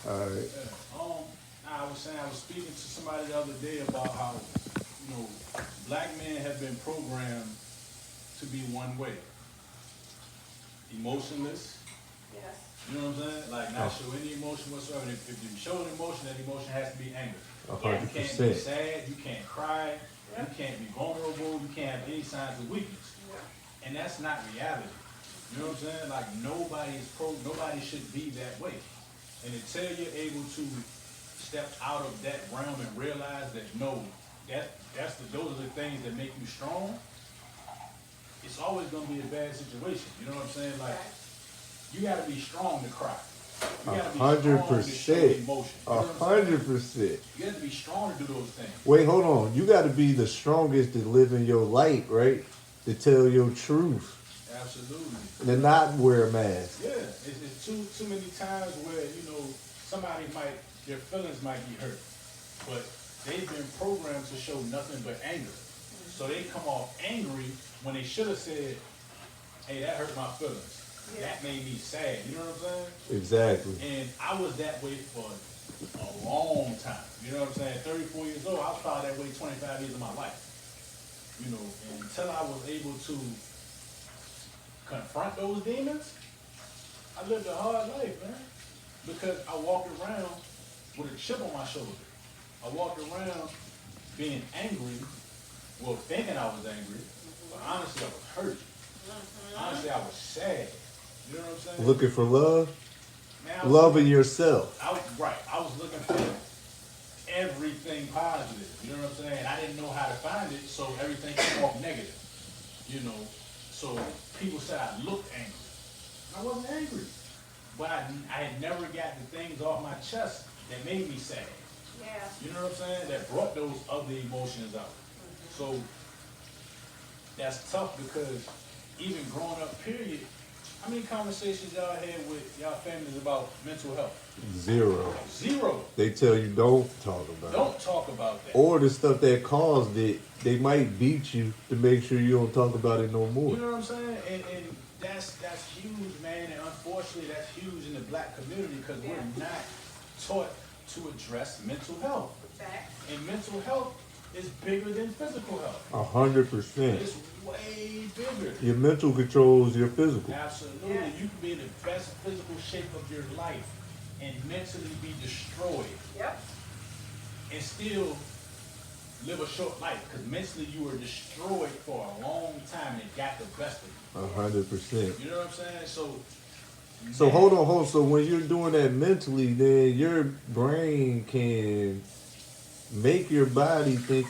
All right. Yeah. I was saying I was speaking to somebody the other day about how black men have been programmed to be one way, emotionless. Yes. You know what I'm saying? Like not Oh, show any emotion whatsoever. And if you show an emotion, that emotion has to be anger. a Yes. You hundred can't be percent. sad. You can't cry. You Yep. can't be vulnerable. You can't have any signs of weakness. Yep. And that's not reality. You know what I'm saying? Like nobody should be that way. And until you're able to step out of that realm and realize that no, those are the things that make you strong, it's always gonna be a bad situation. You know what I'm saying? Like Right. you gotta be strong to cry. You A gotta be hundred strong to show percent. emotion. You A know what I'm saying? 100%. You have to be strong to do those things. Wait, hold on. You got to be the strongest to live in your light, right? To tell your truth Absolutely. and to not wear a mask. Yeah, it's too many times where somebody their feelings might be hurt, but they've been programmed to show nothing but anger. So they come off angry when they should have said, "Hey, that hurt my feelings. Yeah. That made me sad." You know what I'm saying? Exactly. And I was that way for a long time. You know what I'm saying? 34 years old, I was probably that way 25 years of my life. And until I was able to confront those demons, I lived a hard life, man. Because I walked around with a chip on my shoulder. I walked around being angry, well, thinking I was angry, but honestly, I was hurt. Honestly, I was sad. You know what I'm saying? Looking for love, Man, loving yourself. I was right. I was looking for everything positive. You know what I'm saying? I didn't know how to find it, so everything came off negative. So people said I looked angry. I wasn't angry, but I had never got the things off my chest that made me sad. Yeah. You know what I'm saying? That brought those other emotions out. So that's tough because even growing up, period, how many conversations y'all had with y'all families about mental health? Zero. Zero. They tell you don't talk about it. Don't talk about that. Or the stuff that caused it, they might beat you to make sure you don't talk about it no more. You know what I'm saying? And that's huge, man. And unfortunately, that's huge in the black community because we're not taught to address mental health. Facts. And mental health is bigger than physical health. 100%. It's way bigger. Your mental controls your physical. Absolutely. Yes. You can be in the best physical shape of your life and mentally be destroyed Yep. and still live a short life because mentally you were destroyed for a long time and it got the best of you. 100%. You know what I'm saying? So man, hold on. So when you're doing that mentally, then your brain can make your body think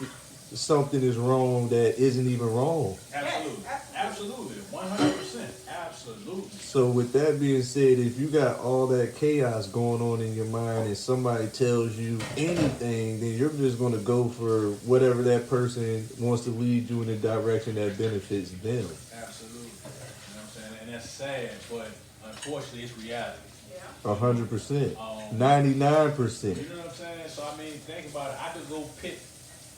something is wrong that isn't even wrong. Absolutely. Yes, Absolutely. 100%. Absolutely. So with that being said, if you got all that chaos going on in your mind and somebody tells you anything, then you're just going to go for whatever that person wants to lead you in the direction that benefits them. Absolutely. You know what I'm saying? And that's sad, but unfortunately it's reality. Yeah. 100%. Um, 99%. You know what I'm saying? So I mean, think about it. I could go pick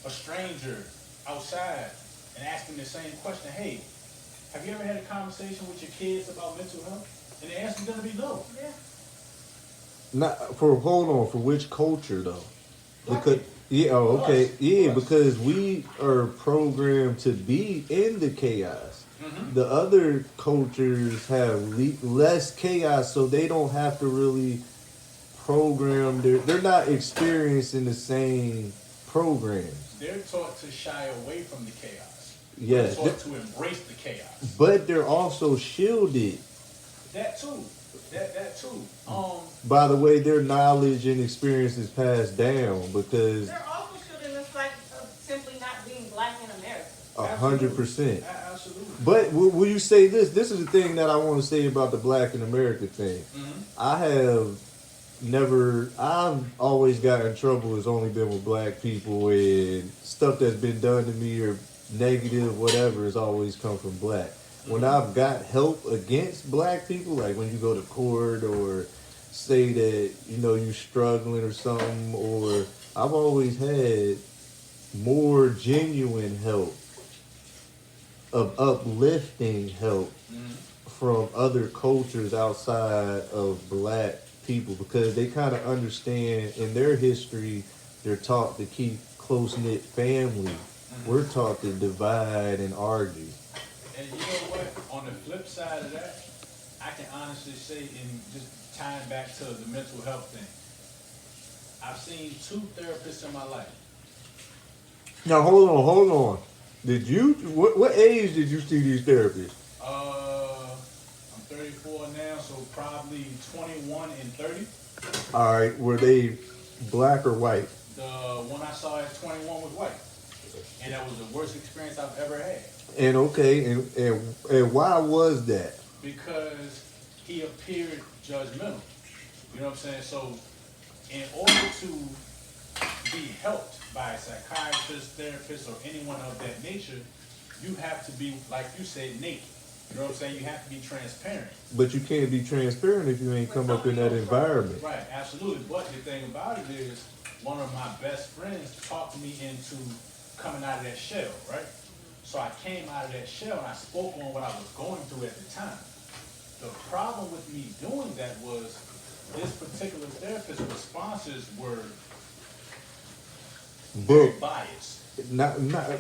a stranger outside and ask them the same question. Hey, have you ever had a conversation with your kids about mental health? And the answer's gonna be no. Yeah. Not for hold on, for which culture though? Black Because people. yeah, oh, For okay, us. yeah, For us. because we are programmed to be in the chaos. Mhm. The other cultures have less chaos, so they don't have to really program. They're not experiencing the same programs. They're taught to shy away from the chaos. Yes, They're taught to embrace the chaos. but they're also shielded That too. That too. by the way their knowledge and experience is passed down because They're also shooting us like simply not being black in America. 100%. Absolutely. But will you say this? This is the thing that I want to say about the Black in America thing. I've always got in trouble. It's only been with black people, and stuff that's been done to me or negative, whatever, has always come from black. When I've got help against black people, like when you go to court or say that, you're struggling or something, or I've always had more genuine help of uplifting help from other cultures outside of black people because they kind of understand in their history, they're taught to keep close knit family. We're taught to divide and argue. And you know what? On the flip side of that, I can honestly say, in just tying back to the mental health thing, I've seen 2 therapists in my life. Now hold on. Did you what age did you see these therapists? I'm 34 now, so probably 21 and 30. All right, were they black or white? The one I saw at 21 was white, and that was the worst experience I've ever had. And okay, and why was that? Because he appeared judgmental. You know what I'm saying? So, in order to be helped by a psychiatrist, therapist, or anyone of that nature, you have to be, like you said, naked. You know what I'm saying? You have to be transparent. But you can't be transparent if you ain't come up in that environment. Right, absolutely. But the thing about it is, one of my best friends talked me into coming out of that shell, right? So I came out of that shell and I spoke on what I was going through at the time. The problem with me doing that was this particular therapist's responses were very biased.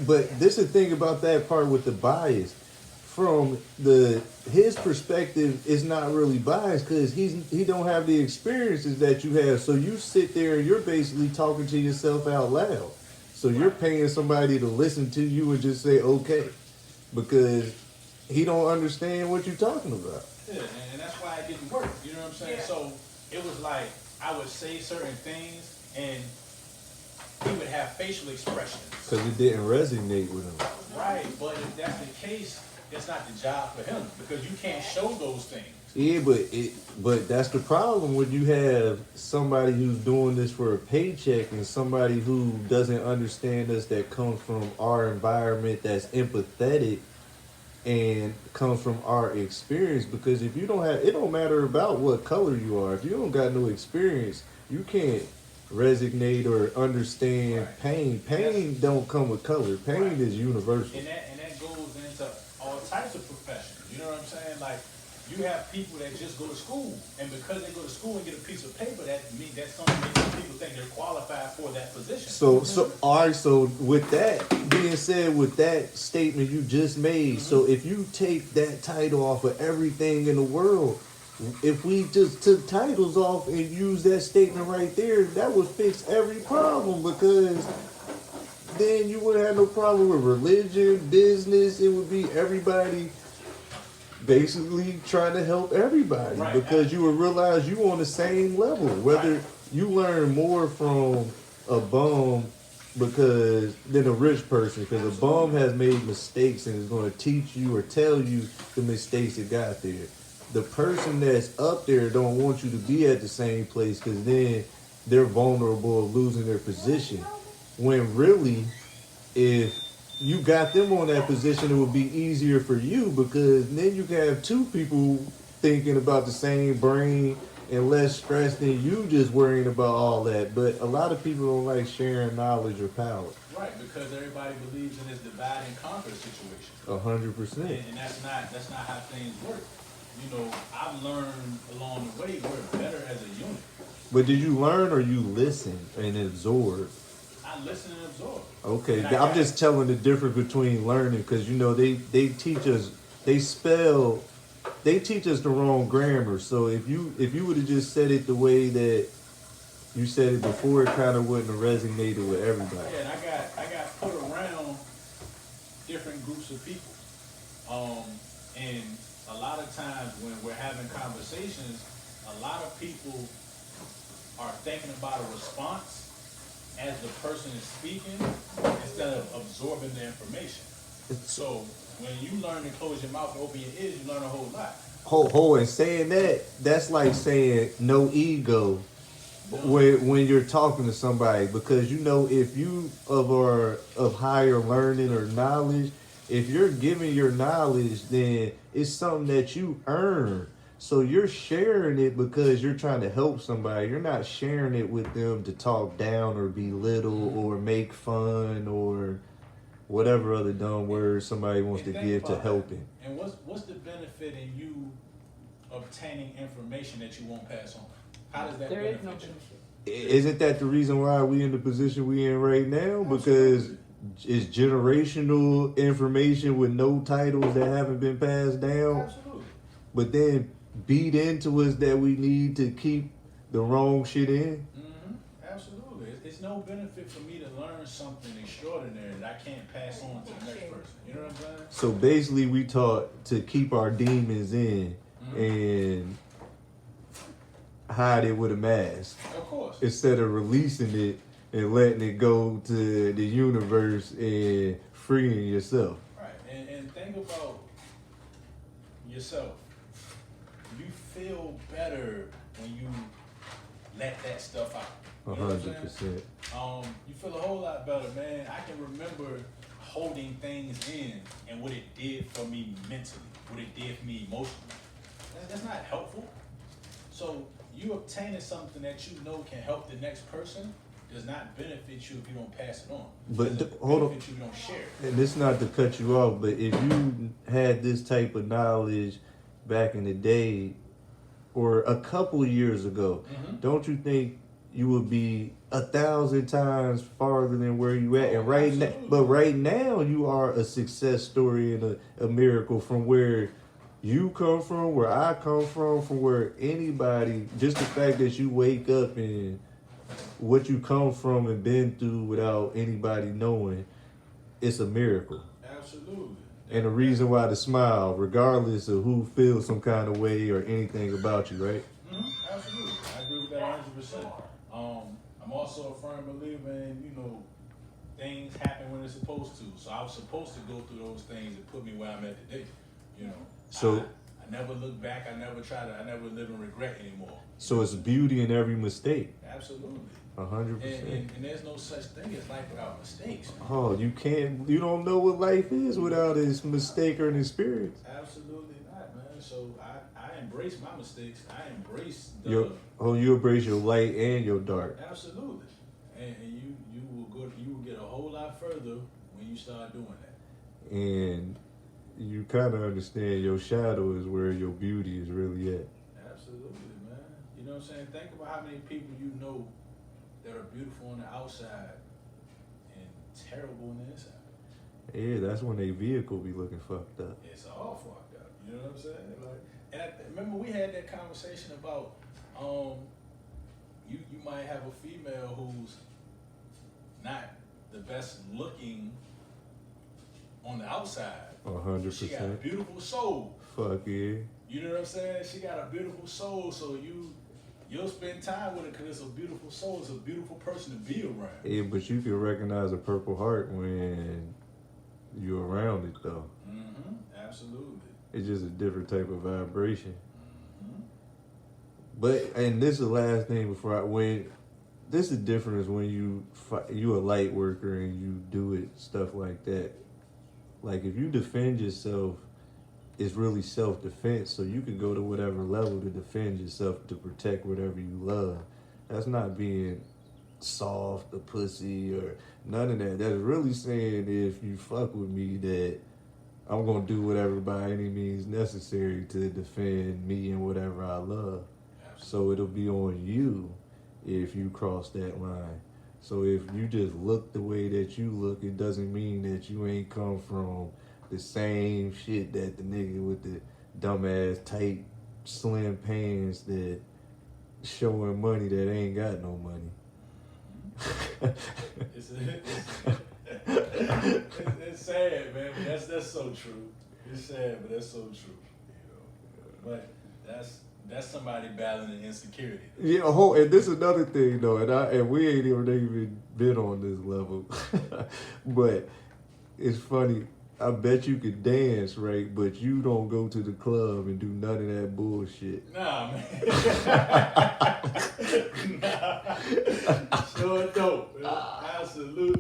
But this is the thing about that part with the bias. From his perspective, it's not really biased because he don't have the experiences that you have. So you sit there and you're basically talking to yourself out loud. So you're paying somebody to listen to you and just say okay, because he don't understand what you're talking about. Yeah, and that's why it didn't work. You know what I'm saying? Yeah. So it was like I would say certain things and he would have facial expressions. Because it didn't resonate with him. Right, but if that's the case, it's not the job for him because you can't show those things. Yeah, but that's the problem when you have somebody who's doing this for a paycheck and somebody who doesn't understand us, that comes from our environment, that's empathetic and comes from our experience. Because if you don't have, it don't matter about what color you are. If you don't got no experience, you can't resonate or understand pain. Pain don't come with color. Pain is universal. And that goes into all types of professions. You know what I'm saying? Like, you have people that just go to school, and because they go to school and get a piece of paper, that's something that makes people think they're qualified for that position. So all right. So with that being said, with that statement you just made, so if you take that title off of everything in the world, if we just took titles off and used that statement right there, that would fix every problem, because then you wouldn't have no problem with religion, business. It would be everybody basically trying to help everybody, Right. because you would realize you on the same level. Whether you learn more from a bum than a rich person, because a bum has made mistakes and is going to teach you or tell you the mistakes that got there. The person that's up there don't want you to be at the same place, because then they're vulnerable of losing their position. When really, if you got them on that position, it would be easier for you, because then you can have 2 people thinking about the same brain and less stress than you just worrying about all that. But a lot of people don't like sharing knowledge or power. Right, because everybody believes in this divide and conquer situation. 100%. And that's not how things work. You know, I've learned along the way we're better as a unit. But did you learn or you listen and absorb? I listen and absorb. Okay, And I'm just telling the difference between learning, because you know they teach us, they teach us the wrong grammar. So if you would have just said it the way that you said it before, it kind of wouldn't have resonated with everybody. Yeah, and I got put around different groups of people, and a lot of times when we're having conversations, a lot of people are thinking about a response as the person is speaking instead of absorbing the information. So when you learn to close your mouth and open your ears, you learn a whole lot. And saying that's like saying no ego when you're talking to somebody, because you know, if you are of higher learning or knowledge, if you're giving your knowledge, then it's something that you earn. So you're sharing it because you're trying to help somebody. You're not sharing it with them to talk down or belittle or make fun or whatever other dumb words somebody wants to give to helping. And what's the benefit in you obtaining information that you won't pass on? How does that There is no benefit you? benefit. Isn't that the reason why we in the position we in right now? Because it's generational information with no titles that haven't been passed down, Absolutely. but then beat into us that we need to keep the wrong shit in. Absolutely. It's no benefit for me to learn something extraordinary that I can't pass on to the next person. You know what I'm saying? So basically, we taught to keep our demons in and hide it with a mask Of course. instead of releasing it and letting it go to the universe and freeing yourself. Right. And think about yourself. You feel better when you let that stuff out. You know what I'm saying? 100%. You feel a whole lot better, man. I can remember holding things in and what it did for me mentally, what it did for me emotionally. That's not helpful. So you obtaining something that you know can help the next person does not benefit you if you don't pass it on. But Doesn't hold on. benefit you if you don't share it. And this not to cut you off, but if you had this type of knowledge back in the day or a couple years ago, don't you think you would be 1,000 times farther than where you at? And right now, but right now you are a success story and a miracle from where you come from, where I come from where anybody, just the fact that you wake up and what you come from and been through without anybody knowing, it's a miracle. Absolutely. And the reason why to smile, regardless of who feels some kind of way or anything about you, right? Absolutely. I agree with that 100%. I'm also a firm believer in, things happen when they're supposed to. So I was supposed to go through those things that put me where I'm at today. So I never look back. I never live in regret anymore. So it's beauty in every mistake. Absolutely. 100%. And there's no such thing as life without mistakes. Man. Oh, you don't know what life is without its mistake or an experience. Absolutely not, man. So I embrace my mistakes. I embrace You embrace your light and your dark. Absolutely. And you will get a whole lot further when you start doing that. And you kind of understand your shadow is where your beauty is really at. Absolutely, man. You know what I'm saying? Think about how many people you know that are beautiful on the outside and terrible on the inside. Yeah, that's when their vehicle be looking fucked up. It's all fucked up. You know what I'm saying? And I remember we had that conversation about you might have a female who's not the best looking on the outside. 100%. She got a beautiful soul. Fuck yeah. You know what I'm saying? She got a beautiful soul, so you'll spend time with her because it's a beautiful soul. It's a beautiful person to be around. Yeah, but you can recognize a Purple Heart when you're around it, though. Absolutely. It's just a different type of vibration. But, and this is the last thing before this is the difference when you a light worker and you do it, stuff like that. Like, if you defend yourself, it's really self-defense, so you can go to whatever level to defend yourself to protect whatever you love. That's not being soft or pussy or none of that. That's really saying, if you fuck with me, that I'm gonna do whatever by any means necessary to defend me and whatever I love. So it'll be on you if you cross that line. So if you just look the way that you look, it doesn't mean that you ain't come from the same shit that the nigga with the dumbass tight slim pants that showing money that ain't got no money. It's sad, man. But that's so true. It's sad, but that's so true. But that's somebody battling insecurity. Yeah, and this is another thing though, and we ain't even been on this level, but it's funny. I bet you could dance, right? But you don't go to the club and do none of that bullshit. Nah, man. Nah. Sure don't. Man. Absolutely.